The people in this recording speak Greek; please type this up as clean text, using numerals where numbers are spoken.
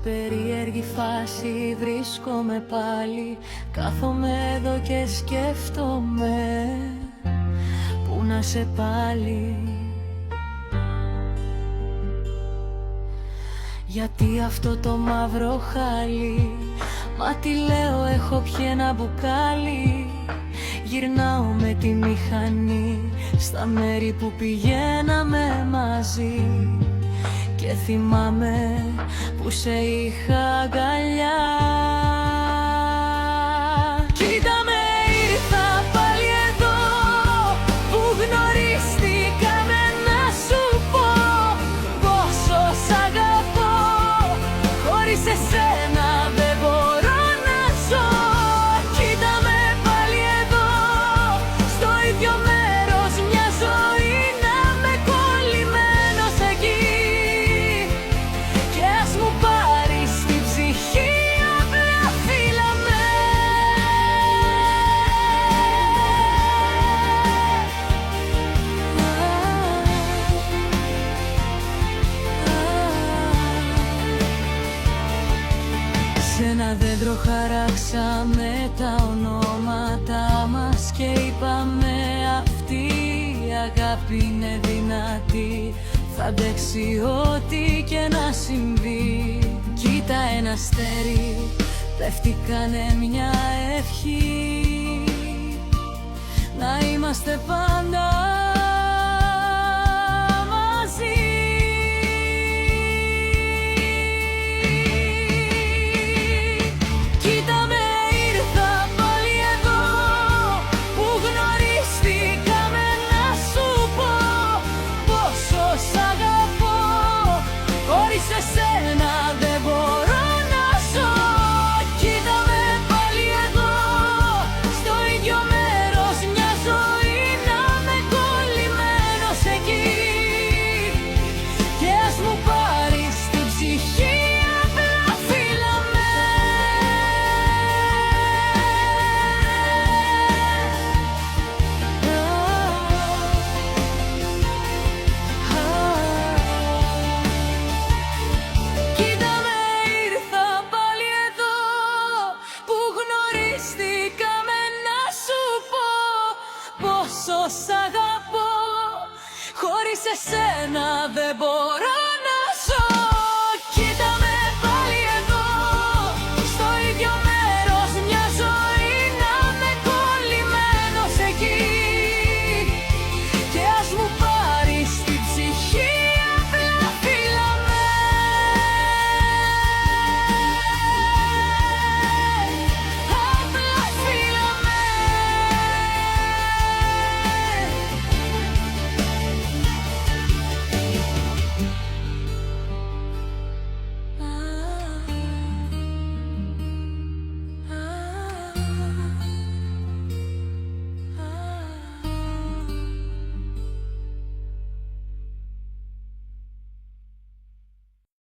περίεργη φάση βρίσκομαι πάλι. Κάθομαι εδώ και σκέφτομαι πού να σε πάλι. Γιατί αυτό το μαύρο χάλι, μα τι λέω, έχω πιει ένα μπουκάλι. Γυρνάω με τη μηχανή στα μέρη που πηγαίναμε μαζί. Και θυμάμαι που σε είχα αγκαλιά. Κοίτα με, ήρθα πάλι εδώ που γνωριστήκαμε, να σου πω πόσο σ' αγαπώ. Χωρίς εσένα δεν μπορώ να ζω. Κοίτα με πάλι εδώ, στο ίδιο μέρος μια ζωή, να με κολλημένος εκεί. Και ας μου πάρεις την ψυχή, απλά φύλλα με. Σ' ένα δέντρο χαράξαμε τα ονόματα μας και είπαμε αυτή η αγάπη είναι δυνατή. Θα αντέξει ό,τι και να συμβεί. Κοίτα ένα αστέρι, πέφτει, κάνε μια ευχή, να είμαστε πάντα μαζί. Κοίτα με, ήρθα πάλι εδώ που γνωριστήκαμε, να σου πω πόσο σ' αγαπώ. Χωρίς εσένα δεν μπορώ να ζω. Κοίτα με πάλι εδώ, στο ίδιο μέρος μια ζωή, να με κολλημένος εκεί. Και ας μου πάρεις την ψυχή, απλά φύλλα με. Κοίτα με, ήρθα πάλι εδώ που γνωριστήκαμε, να σου πω πόσο σ' αγαπώ. Χωρίς εσένα δεν μπορώ